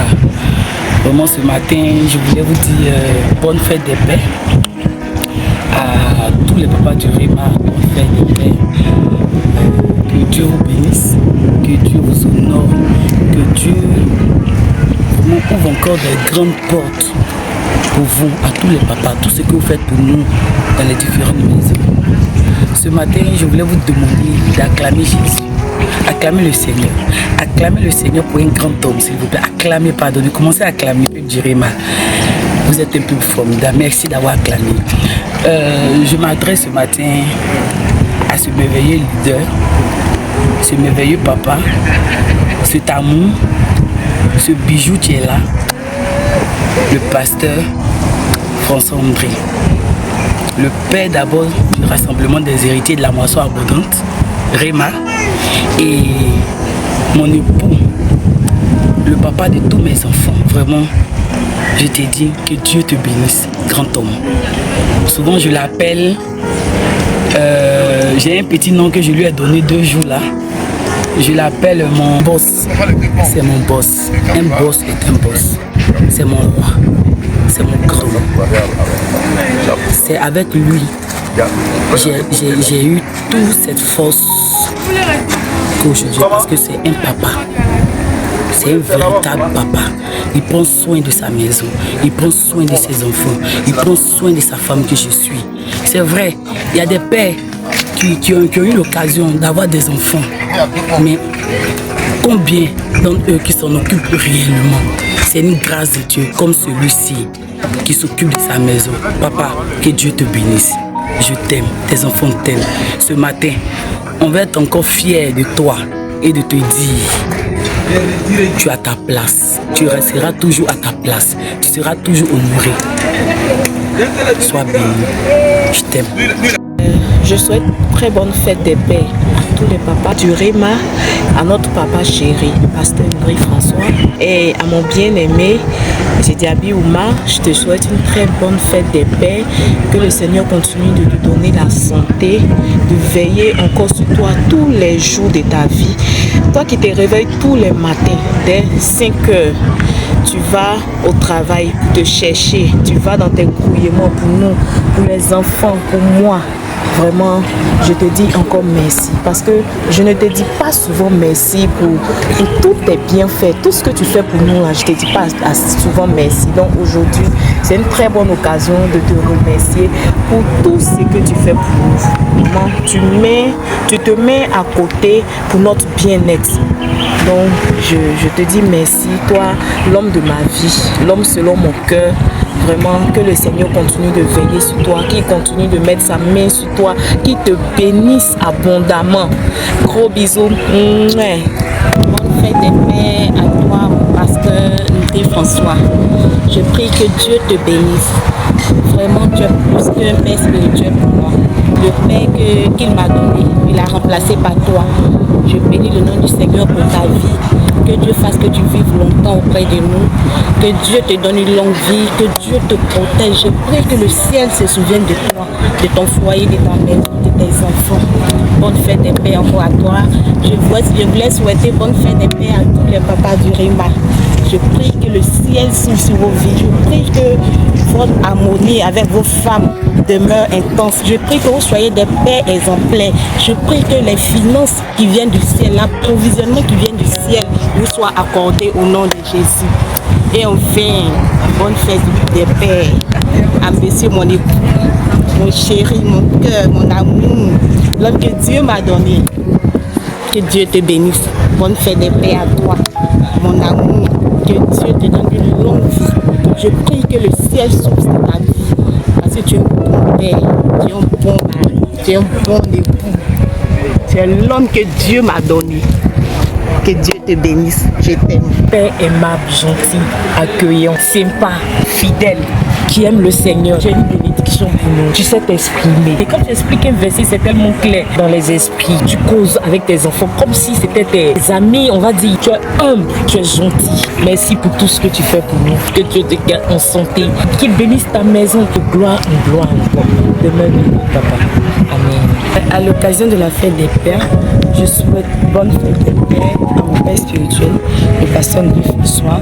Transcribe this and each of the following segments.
Rima. Vraiment ce matin, je voulais vous dire bonne fête des pères à tous les papas du Rima, bonne fête des pères. Que Dieu vous bénisse, que Dieu vous honore, que Dieu vous ouvre encore des grandes portes pour vous, à tous les papas, tout ce que vous faites pour nous dans les différentes maisons. Ce matin, je voulais vous demander d'acclamer Jésus, acclamer le Seigneur. Acclamez le Seigneur pour un grand homme, s'il vous plaît. Acclamez, pardonnez, commencez à acclamer, Jirima. Vous êtes un peu formidable, merci d'avoir acclamé. Je m'adresse ce matin à ce merveilleux leader, ce merveilleux papa, cet amour, ce bijou qui est là, le pasteur François André, le père d'abord du rassemblement des héritiers de la moisson abondante, Rima, et mon époux, le papa de tous mes enfants. Vraiment, je te dis que Dieu te bénisse, grand homme. Souvent je l'appelle, j'ai un petit nom que je lui ai donné 2 jours là. Je l'appelle mon boss. C'est mon boss. Un boss est un boss. C'est mon roi. C'est mon grand. C'est avec lui j'ai eu toute cette force qu'aujourd'hui, parce que c'est un papa. C'est un véritable papa. Il prend soin de sa maison. Il prend soin de ses enfants. Il prend soin de sa femme que je suis. C'est vrai, il y a des pères qui ont eu l'occasion d'avoir des enfants. Mais combien d'entre eux qui s'en occupent réellement? C'est une grâce de Dieu comme celui-ci qui s'occupe de sa maison. Papa, que Dieu te bénisse. Je t'aime, tes enfants t'aiment. Ce matin, on va être encore fiers de toi et de te dire, tu as ta place. Tu resteras toujours à ta place. Tu seras toujours honoré. Sois béni. Je t'aime. Je souhaite très bonne fête des pères à tous les papas du Rima, à notre papa chéri, pasteur Henri François, et à mon bien-aimé, Diaby Ouma. Je te souhaite une très bonne fête des pères, que le Seigneur continue de lui donner la santé, de veiller encore sur toi tous les jours de ta vie. Toi qui te réveilles tous les matins, dès 5 heures, tu vas au travail pour te chercher, tu vas dans tes grouillements pour nous, pour les enfants, pour moi. Vraiment, je te dis encore merci, parce que je ne te dis pas souvent merci pour tous tes bienfaits, tout ce que tu fais pour nous, là, je ne te dis pas souvent merci. Donc aujourd'hui, c'est une très bonne occasion de te remercier pour tout ce que tu fais pour nous. Vraiment, tu te mets à côté pour notre bien-être. Donc je te dis merci, toi, l'homme de ma vie, l'homme selon mon cœur. Vraiment, que le Seigneur continue de veiller sur toi, qu'il continue de mettre sa main sur toi, qu'il te bénisse abondamment. Gros bisous. Bonne fête des pères à toi, pasteur Henri François. Je prie que Dieu te bénisse. Vraiment, tu es plus qu'un père spirituel pour moi. Le père qu'il m'a donné, il a remplacé par toi. Je bénis le nom du Seigneur pour ta vie. Que Dieu fasse que tu vives longtemps auprès de nous. Que Dieu te donne une longue vie. Que Dieu te protège. Je prie que le ciel se souvienne de toi, de ton foyer, de ta maison, de tes enfants. Bonne fête des pères encore à toi. Je voulais souhaiter bonne fête des pères à tous les papas du Rima. Je prie que le ciel s'ouvre sur vos vies. Je prie que votre harmonie avec vos femmes demeure intense. Je prie que vous soyez des pères exemplaires. Je prie que les finances qui viennent du ciel, l'approvisionnement qui vient du ciel, vous soit accordé au nom de Jésus. Et enfin, bonne fête des pères à monsieur mon époux, mon chéri, mon cœur, mon amour, l'homme que Dieu m'a donné. Que Dieu te bénisse. Bonne fête des pères à toi, mon amour. Que Dieu te donne une longue vie. Je prie que le ciel s'ouvre sur ta vie. Parce que tu es un bon père, tu es un bon mari, tu es un bon époux. Tu es l'homme que Dieu m'a donné. Que Dieu te bénisse. Je t'aime. Père aimable, gentil, accueillant, sympa, fidèle, qui aime le Seigneur. J'ai une bénédiction pour nous. Tu sais t'exprimer. Et quand tu expliques un verset, c'est tellement clair dans les esprits. Tu causes avec tes enfants comme si c'était tes amis. On va dire, tu es humble, tu es gentil. Merci pour tout ce que tu fais pour nous. Que Dieu te garde en santé. Qu'il bénisse ta maison de gloire en gloire. Demeure béni, papa. Amen. À l'occasion de la fête des pères, Je souhaite bonne fête de paix à mon père spirituel, le pasteur Louis François.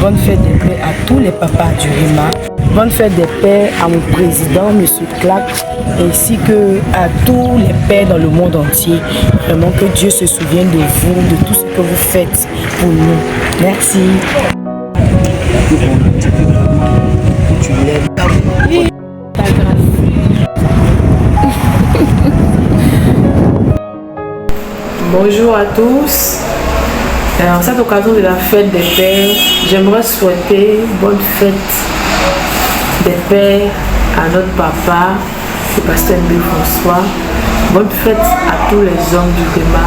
Bonne fête de paix à tous les papas du RIMA. Bonne fête de paix à mon président, M. Clack, ainsi que à tous les pères dans le monde entier. Vraiment que Dieu se souvienne de vous, de tout ce que vous faites pour nous. Merci. Bonjour à tous. En cette occasion de la fête des pères, j'aimerais souhaiter bonne fête des pères à notre papa, le pasteur Louis François. Bonne fête à tous les hommes du RIMA.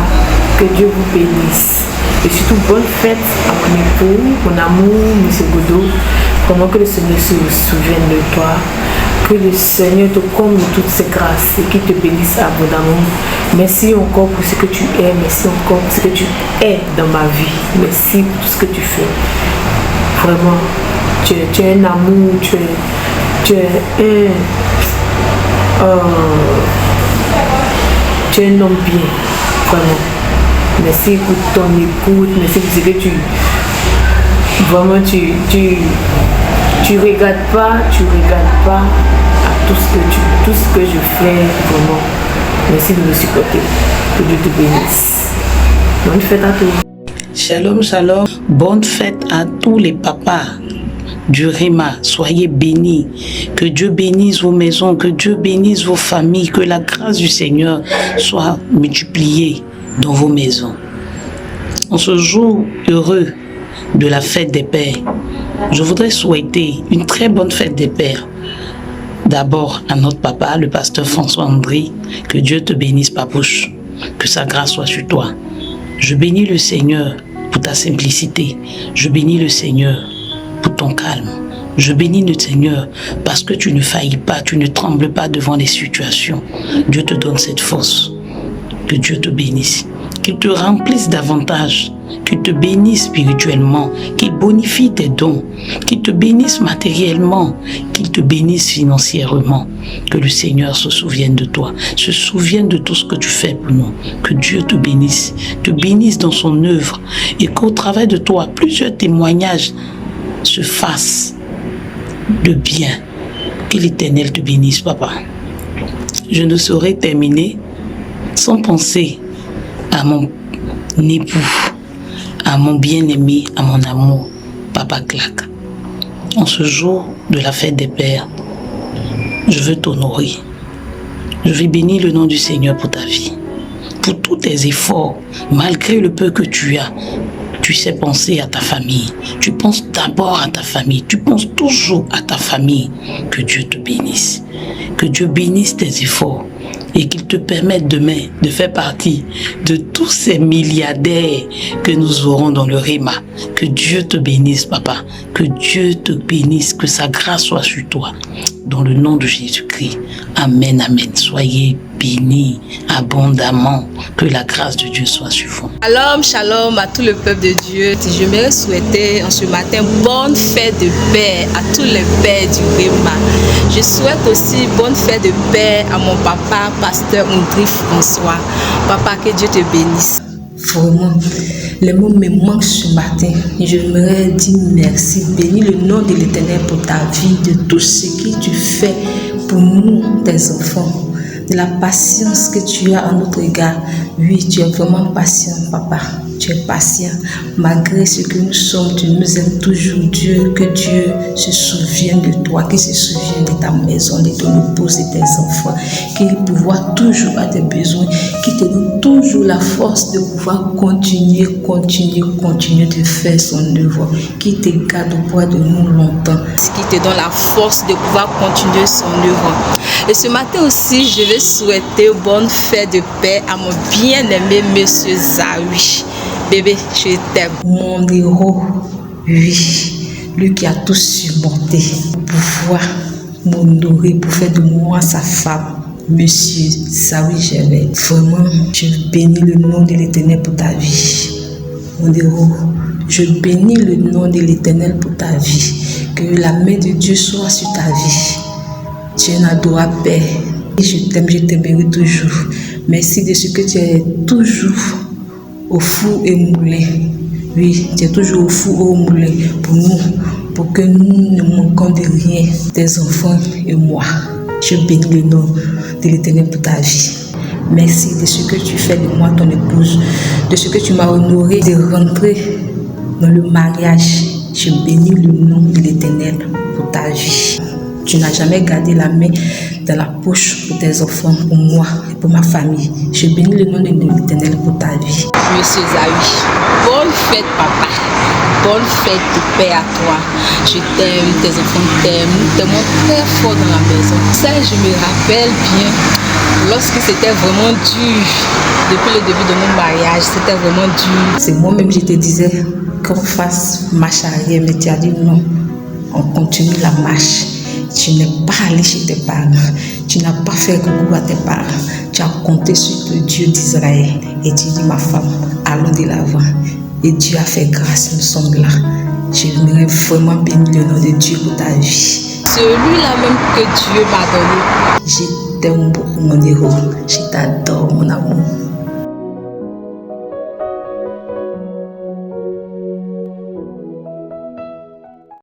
Que Dieu vous bénisse. Et surtout bonne fête à mon époux, mon amour, M. Godot. Vraiment que le Seigneur se souvienne de toi. Que le Seigneur te comble toutes ses grâces et qu'il te bénisse abondamment. Merci encore pour ce que tu es. Merci encore pour ce que tu es dans ma vie. Merci pour tout ce que tu fais. Vraiment, tu es un amour, tu es un homme bien. Vraiment. Merci pour ton écoute. Merci pour ce que tu... Vraiment, tu regardes pas à tout ce que je fais, vraiment. Merci de me supporter. Que Dieu te bénisse. Bonne fête à tous. Shalom, shalom. Bonne fête à tous les papas du RIMA. Soyez bénis. Que Dieu bénisse vos maisons, que Dieu bénisse vos familles, que la grâce du Seigneur soit multipliée dans vos maisons. En ce jour heureux de la fête des pères, je voudrais souhaiter une très bonne fête des pères. D'abord à notre papa, le pasteur François André, que Dieu te bénisse, papouche, que sa grâce soit sur toi. Je bénis le Seigneur pour ta simplicité. Je bénis le Seigneur pour ton calme. Je bénis le Seigneur parce que tu ne faillis pas, tu ne trembles pas devant les situations. Dieu te donne cette force. Que Dieu te bénisse. Qu'il te remplisse davantage, qu'il te bénisse spirituellement, qu'il bonifie tes dons, qu'il te bénisse matériellement, qu'il te bénisse financièrement. Que le Seigneur se souvienne de toi, se souvienne de tout ce que tu fais pour nous. Que Dieu te bénisse dans son œuvre et qu'au travers de toi, plusieurs témoignages se fassent de bien. Que l'Éternel te bénisse, papa. Je ne saurais terminer sans penser à mon époux, à mon bien-aimé, à mon amour, Papa Clack. En ce jour de la fête des pères, je veux t'honorer. Je vais bénir le nom du Seigneur pour ta vie, pour tous tes efforts, malgré le peu que tu as. Tu sais penser à ta famille. Tu penses d'abord à ta famille. Tu penses toujours à ta famille. Que Dieu te bénisse. Que Dieu bénisse tes efforts. Et qu'il te permette demain de faire partie de tous ces milliardaires que nous aurons dans le RIMA. Que Dieu te bénisse, papa. Que Dieu te bénisse, que sa grâce soit sur toi. Dans le nom de Jésus-Christ. Amen, amen. Soyez bénis abondamment. Que la grâce de Dieu soit sur vous. Shalom, shalom à tout le peuple de Dieu. J'aimerais souhaiter en ce matin bonne fête de paix à tous les pères du RIMA. Je souhaite aussi bonne fête de paix à mon papa, pasteur André François. Papa, que Dieu te bénisse. Vraiment, les mots me manquent ce matin. J'aimerais dire merci, bénis le nom de l'Éternel pour ta vie, de tout ce que tu fais pour nous, tes enfants, de la patience que tu as en notre égard. Oui, tu es vraiment patient, papa. Tu es patient. Malgré ce que nous sommes, tu nous aimes toujours, Dieu. Que Dieu se souvienne de toi, qu'il se souvienne de ta maison, de ton épouse et tes enfants, qu'il pourvoie toujours à tes besoins, qu'il te donne toujours la force de pouvoir continuer de faire son œuvre, qu'il te garde auprès de nous longtemps, qu'il te donne la force de pouvoir continuer son œuvre. Et ce matin aussi, je vais souhaiter bonne fête de paix à mon bien-aimé Monsieur Zawi. Bébé, je t'aime. Mon héros, oui, lui qui a tout surmonté pour pouvoir m'honorer, pour faire de moi sa femme. Monsieur Zawi Gervais, vraiment, je bénis le nom de l'Éternel pour ta vie. Mon héros, je bénis le nom de l'Éternel pour ta vie. Que la main de Dieu soit sur ta vie. Tu es un adorable Père. Je t'aimerai toujours. Merci de ce que tu es toujours au four et au moulin. Oui, tu es toujours au four et au moulin pour nous, pour que nous ne manquons de rien, tes enfants et moi. Je bénis le nom de l'Éternel pour ta vie. Merci de ce que tu fais de moi, ton épouse, de ce que tu m'as honoré de rentrer dans le mariage. Je bénis le nom de l'Éternel pour ta vie. Tu n'as jamais gardé la main dans la poche pour tes enfants, pour moi et pour ma famille. Je bénis le nom de l'Éternel pour ta vie. Monsieur Zawi, bonne fête papa, bonne fête de paix à toi. Je t'aime, tes enfants t'aiment, nous t'aimons très fort dans la maison. Ça, je me rappelle bien, lorsque c'était vraiment dur, depuis le début de mon mariage, c'était vraiment dur. C'est moi-même, je te disais qu'on fasse marche arrière, mais tu as dit non, on continue la marche. Tu n'es pas allé chez tes parents, tu n'as pas fait coucou à tes parents, tu as compté sur le Dieu d'Israël et tu dis ma femme, allons de l'avant. Et Dieu a fait grâce, nous sommes là. J'aimerais vraiment bénir le nom de Dieu pour ta vie. Celui-là même que Dieu m'a donné. Je t'aime beaucoup mon héros, je t'adore.